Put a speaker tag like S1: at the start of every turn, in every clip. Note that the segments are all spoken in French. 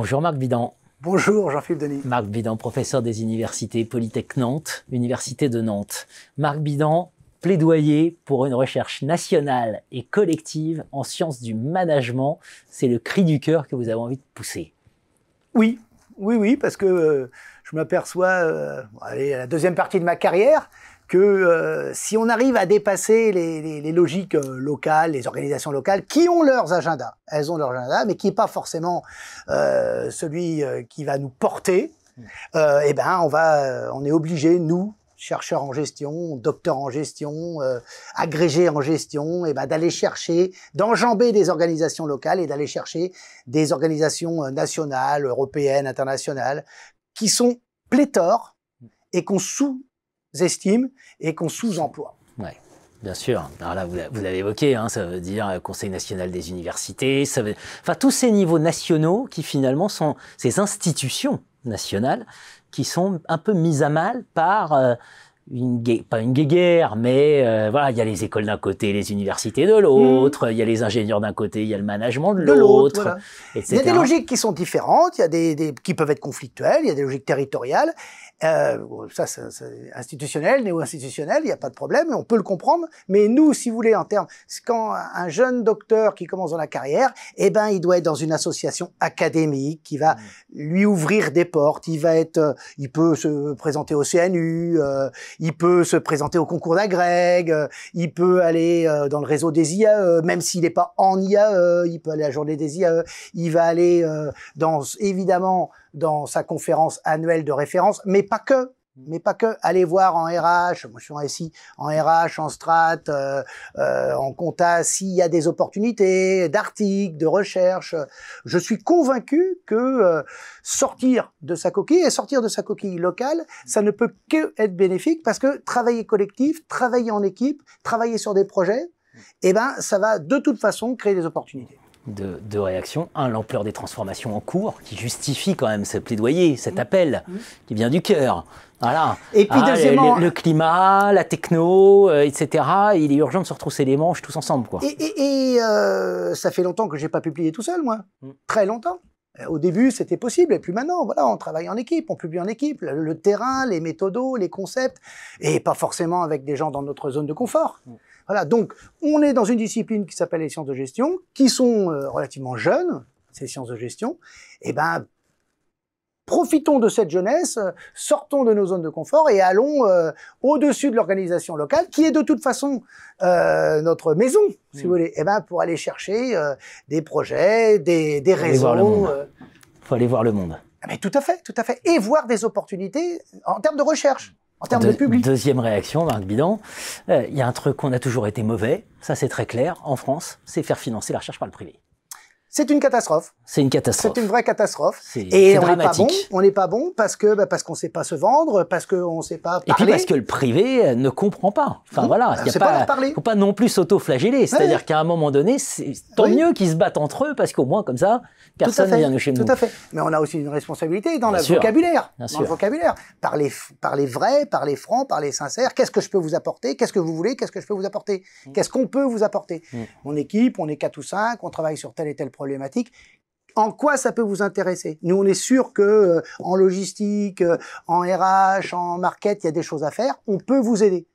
S1: Bonjour Marc Bidan.
S2: Bonjour Jean-Philippe Denis.
S1: Marc Bidan, professeur des universités Polytech Nantes, Université de Nantes. Marc Bidan, plaidoyer pour une recherche nationale et collective en sciences du management, c'est le cri du cœur que vous avez envie de pousser.
S2: Oui, parce que je m'aperçois, à la deuxième partie de ma carrière, que si on arrive à dépasser les logiques locales, les organisations locales, qui ont leurs agendas, elles ont leur agenda, mais qui n'est pas forcément celui qui va nous porter, eh ben on est obligé, nous, chercheurs en gestion, docteurs en gestion, agrégés en gestion, et ben d'aller chercher, d'enjamber des organisations locales et d'aller chercher des organisations nationales, européennes, internationales, qui sont pléthores et qu'on sous-estime et qu'on sous-emploie.
S1: Ouais. Bien sûr. Alors là, vous l'avez évoqué, hein, ça veut dire Conseil national des universités, enfin tous ces niveaux nationaux qui finalement sont ces institutions nationales qui sont un peu mises à mal par pas une guéguerre, mais voilà, il y a les écoles d'un côté, les universités de l'autre, il y a les ingénieurs d'un côté, il y a le management de l'autre,
S2: voilà.
S1: etc.
S2: Il y a des logiques qui sont différentes, il y a des qui peuvent être conflictuelles, il y a des logiques territoriales. Ça, c'est institutionnel, néo-institutionnel, il n'y a pas de problème, on peut le comprendre. Mais nous, si vous voulez, en termes, quand un jeune docteur qui commence dans la carrière, eh ben, il doit être dans une association académique qui va lui ouvrir des portes. Il peut se présenter au CNU, il peut se présenter au concours d'agrég, il peut aller dans le réseau des IAE, même s'il n'est pas en IAE, il peut aller à la journée des IAE, il va aller évidemment dans sa conférence annuelle de référence, mais pas que. Allez voir en RH, moi je suis en SI, en RH, en strat, en compta, s'il y a des opportunités d'articles, de recherche. Je suis convaincu que sortir de sa coquille locale, ça ne peut que être bénéfique parce que travailler collectif, travailler en équipe, travailler sur des projets, eh ben ça va de toute façon créer des opportunités.
S1: Deux réactions. Un, l'ampleur des transformations en cours, qui justifie quand même ce plaidoyer, cet appel, qui vient du cœur. Voilà.
S2: Et puis deuxièmement,
S1: le climat, la techno, etc. Il est urgent de se retrousser les manches tous ensemble, quoi.
S2: Et ça fait longtemps que j'ai pas publié tout seul, moi. Très longtemps. Au début, c'était possible, et puis maintenant, voilà, on travaille en équipe, on publie en équipe, le terrain, les méthodos, les concepts, et pas forcément avec des gens dans notre zone de confort. Voilà, donc on est dans une discipline qui s'appelle les sciences de gestion, qui sont relativement jeunes, ces sciences de gestion, et ben profitons de cette jeunesse, sortons de nos zones de confort et allons au-dessus de l'organisation locale, qui est de toute façon notre maison, si vous voulez, et ben pour aller chercher des projets, des réseaux.
S1: Faut aller voir le monde.
S2: Mais tout à fait, et voir des opportunités en termes de recherche. En termes de public.
S1: Deuxième réaction, Marc Bidan, il y a un truc qu'on a toujours été mauvais, ça c'est très clair, en France, c'est faire financer la recherche par le privé.
S2: C'est une catastrophe.
S1: C'est une catastrophe.
S2: C'est une vraie catastrophe.
S1: Et dramatique.
S2: On n'est pas bon parce qu'on sait pas se vendre, parce qu'on sait pas parler.
S1: Et puis parce que le privé ne comprend pas. Enfin voilà, faut pas non plus s'auto-flageller. C'est-à-dire qu'à un moment donné, c'est tant mieux qu'ils se battent entre eux, parce qu'au moins comme ça, personne ne vient nous chez nous.
S2: Tout à fait. Mais on a aussi une responsabilité dans le vocabulaire. Dans le vocabulaire. Parler vrai, parler franc, parler sincère. Qu'est-ce que je peux vous apporter? Qu'est-ce que vous voulez? Qu'est-ce que je peux vous apporter? Qu'est-ce qu'on peut vous apporter? Mon équipe, on est 4 ou 5, on travaille sur telle et telle problématique. En quoi ça peut vous intéresser? Nous, on est sûr que en logistique, en RH, en market, il y a des choses à faire. On peut vous aider.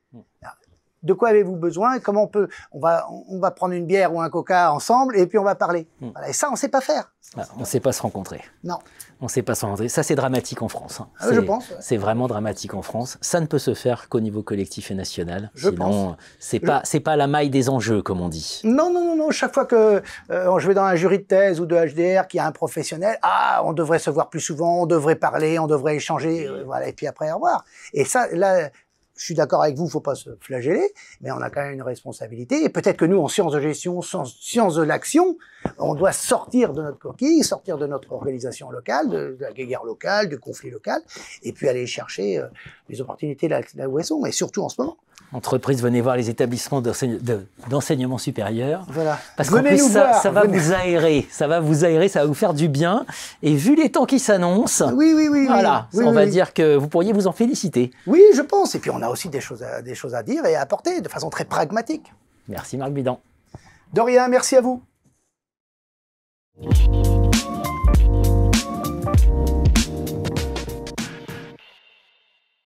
S2: De quoi avez-vous besoin? Comment on va prendre une bière ou un coca ensemble et puis on va parler. Voilà. Et ça, on sait pas faire.
S1: On ne sait pas se rencontrer.
S2: Non.
S1: On ne sait pas se rencontrer. Ça, c'est dramatique en France. Hein.
S2: Je pense. Ouais.
S1: C'est vraiment dramatique en France. Ça ne peut se faire qu'au niveau collectif et national. Sinon, c'est pas la maille des enjeux, comme on dit.
S2: Non. Chaque fois que je vais dans un jury de thèse ou de HDR qui a un professionnel, on devrait se voir plus souvent, on devrait parler, on devrait échanger, voilà. Et puis après, au revoir. Et ça, là, je suis d'accord avec vous, faut pas se flageller, mais on a quand même une responsabilité. Et peut-être que nous, en sciences de gestion, sciences de l'action, on doit sortir de notre coquille, sortir de notre organisation locale, de la guerre locale, du conflit local, et puis aller chercher les opportunités là où elles sont, et surtout en ce moment.
S1: Entreprise, venez voir les établissements d'enseignement supérieur.
S2: Voilà.
S1: Parce qu'en plus, ça va vous aérer, ça va vous faire du bien. Et vu les temps qui s'annoncent, voilà, on va dire que vous pourriez vous en féliciter.
S2: Oui, je pense. Et puis on a aussi des choses à dire et à apporter de façon très pragmatique.
S1: Merci Marc Bidan.
S2: De rien, merci à vous.